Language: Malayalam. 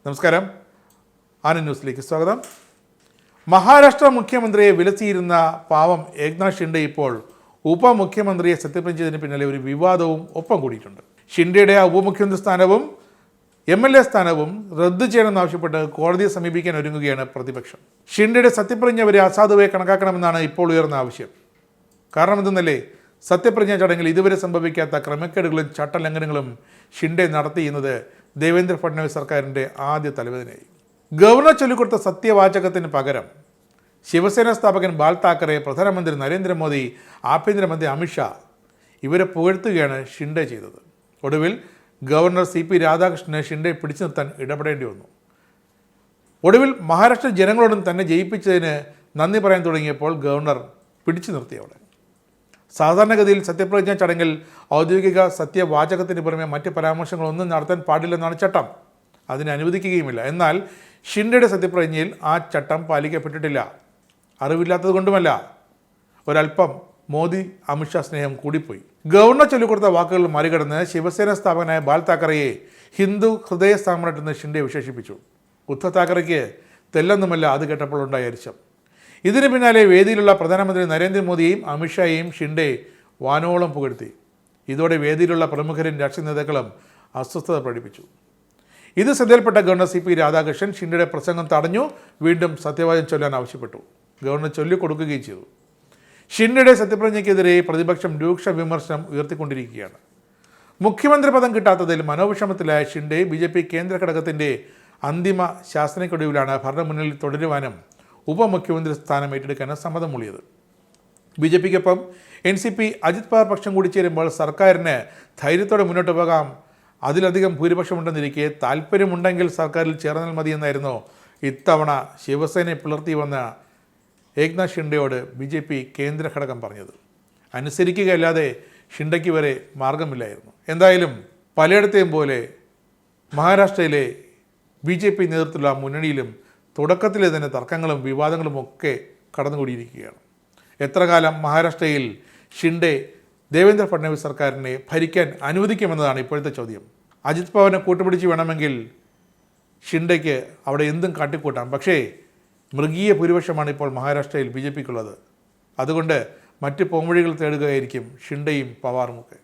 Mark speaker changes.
Speaker 1: നമസ്കാരം. ആനന്ദ് ന്യൂസിലേക്ക് സ്വാഗതം. മഹാരാഷ്ട്ര മുഖ്യമന്ത്രിയെ വിലസിയിരുന്ന പാവം ഏക്നാഥ് ഷിൻഡെ ഇപ്പോൾ ഉപമുഖ്യമന്ത്രിയെ സത്യപ്രതിജ്ഞ ചെയ്തതിന് പിന്നാലെ ഒരു വിവാദവും ഒപ്പം കൂടിയിട്ടുണ്ട്. ഷിൻഡെയുടെ ആ ഉപമുഖ്യമന്ത്രി സ്ഥാനവും MLA സ്ഥാനവും റദ്ദു ചെയ്യണമെന്നാവശ്യപ്പെട്ട് കോടതിയെ സമീപിക്കാൻ ഒരുങ്ങുകയാണ് പ്രതിപക്ഷം. ഷിൻഡെയുടെ സത്യപ്രതിജ്ഞ വരെ അസാധുവായി കണക്കാക്കണമെന്നാണ് ഇപ്പോൾ ഉയർന്ന ആവശ്യം. കാരണം എന്തെന്നല്ലേ, സത്യപ്രതിജ്ഞാ ചടങ്ങിൽ ഇതുവരെ സംഭവിക്കാത്ത ക്രമക്കേടുകളും ചട്ടലംഘനങ്ങളും ഷിൻഡെ നടത്തിയെന്നത് ദേവേന്ദ്ര ഫഡ്നവിസ് സർക്കാരിൻ്റെ ആദ്യ തലവേദനയായി. ഗവർണർ ചൊല്ലിക്കൊടുത്ത സത്യവാചകത്തിന് പകരം ശിവസേന സ്ഥാപകൻ ബാൽ താക്കറെ, പ്രധാനമന്ത്രി നരേന്ദ്രമോദി, ആഭ്യന്തരമന്ത്രി അമിത്ഷാ ഇവരെ പുകഴ്ത്തുകയാണ് ഷിൻഡെ ചെയ്തത്. ഒടുവിൽ ഗവർണർ CP രാധാകൃഷ്ണനെ ഷിൻഡെ പിടിച്ചു നിർത്താൻ ഇടപെടേണ്ടി വന്നു. ഒടുവിൽ മഹാരാഷ്ട്ര ജനങ്ങളോടും തന്നെ ജയിപ്പിച്ചതിന് നന്ദി പറയാൻ തുടങ്ങിയപ്പോൾ ഗവർണർ പിടിച്ചു നിർത്തിയവിടെ. സാധാരണഗതിയിൽ സത്യപ്രതിജ്ഞാ ചടങ്ങിൽ ഔദ്യോഗിക സത്യവാചകത്തിന് പുറമെ മറ്റ് പരാമർശങ്ങളൊന്നും നടത്താൻ പാടില്ലെന്നാണ് ചട്ടം. അതിനെ അനുവദിക്കുകയുമില്ല. എന്നാൽ ഷിൻഡെയുടെ സത്യപ്രതിജ്ഞയിൽ ആ ചട്ടം പാലിക്കപ്പെട്ടിട്ടില്ല. അറിവില്ലാത്തത് കൊണ്ടുമല്ല, ഒരല്പം മോദി അമിത്ഷാ സ്നേഹം കൂടിപ്പോയി. ഗവർണർ ചൊല്ലിക്കൊടുത്ത വാക്കുകൾ മറികടന്ന് ശിവസേന സ്ഥാപകനായ ബാൽ താക്കറയെ ഹിന്ദു ഹൃദയ സാമ്രാട്ടെന്ന് ഷിൻഡെ വിശേഷിപ്പിച്ചു. ഉദ്ധവ് താക്കറയ്ക്ക് തെല്ലൊന്നുമല്ല അത് കേട്ടപ്പോൾ ഉണ്ടായ അരിശം. ഇതിന് പിന്നാലെ വേദിയിലുള്ള പ്രധാനമന്ത്രി നരേന്ദ്രമോദിയെയും അമിത്ഷായെയും ഷിൻഡെ വാനോളം പുകഴ്ത്തി. ഇതോടെ വേദിയിലുള്ള പ്രമുഖരും രാഷ്ട്രീയ നേതാക്കളും അസ്വസ്ഥത പ്രകടിപ്പിച്ചു. ഇത് ശ്രദ്ധയിൽപ്പെട്ട ഗവർണർ CP രാധാകൃഷ്ണൻ ഷിൻഡെയുടെ പ്രസംഗം തടഞ്ഞു. വീണ്ടും സത്യവാചകം ചൊല്ലാൻ ആവശ്യപ്പെട്ടു. ഗവർണർ ചൊല്ലിക്കൊടുക്കുകയും ചെയ്തു. ഷിൻഡെയുടെ സത്യപ്രതിജ്ഞയ്ക്കെതിരെ പ്രതിപക്ഷം രൂക്ഷ വിമർശനം ഉയർത്തിക്കൊണ്ടിരിക്കുകയാണ്. മുഖ്യമന്ത്രി പദം കിട്ടാത്തതിൽ മനോവിഷമത്തിലായ ഷിൻഡെ BJP കേന്ദ്ര ഘടകത്തിൻ്റെ അന്തിമ ശാസനയ്ക്കൊടുവിലാണ് ഭരണമുന്നണിയിൽ തുടരുവാനും ഉപമുഖ്യമന്ത്രി സ്ഥാനം ഏറ്റെടുക്കാനും സമ്മതം മൂളിയത്. BJPക്കൊപ്പം NCP അജിത് പവാർ പക്ഷം കൂടി ചേരുമ്പോൾ സർക്കാരിന് ധൈര്യത്തോടെ മുന്നോട്ട് പോകാം, അതിലധികം ഭൂരിപക്ഷമുണ്ടെന്നിരിക്കെ താല്പര്യമുണ്ടെങ്കിൽ സർക്കാരിൽ ചേർന്നാൽ മതിയെന്നായിരുന്നു ഇത്തവണ ശിവസേനയെ പിളർത്തി വന്ന ഏക്നാഥ് ഷിൻഡെയോട് BJP കേന്ദ്ര ഘടകം പറഞ്ഞത്. അനുസരിക്കുകയല്ലാതെ ഷിൻഡയ്ക്ക് വരെ മാർഗമില്ലായിരുന്നു. എന്തായാലും പലയിടത്തെയും പോലെ മഹാരാഷ്ട്രയിലെ BJP നേതൃത്വത്തിലുള്ള മുന്നണിയിലും തുടക്കത്തിലെ തന്നെ തർക്കങ്ങളും വിവാദങ്ങളും ഒക്കെ കടന്നുകൂടിയിരിക്കുകയാണ്. എത്ര കാലം മഹാരാഷ്ട്രയിൽ ഷിൻഡെ ദേവേന്ദ്ര ഫഡ്നവിസ് സർക്കാരിനെ ഭരിക്കാൻ അനുവദിക്കുമെന്നതാണ് ഇപ്പോഴത്തെ ചോദ്യം. അജിത് പവാറിനെ കൂട്ടുപിടിച്ച് വേണമെങ്കിൽ ഷിൻഡയ്ക്ക് അവിടെ എന്തും കാട്ടിക്കൂട്ടാം. പക്ഷേ മൃഗീയ ഭൂരിപക്ഷമാണ് ഇപ്പോൾ മഹാരാഷ്ട്രയിൽ BJPക്കുള്ളത്. അതുകൊണ്ട് മറ്റ് പോംവഴികൾ തേടുകയായിരിക്കും ഷിൻഡെയും പവാറുമൊക്കെ.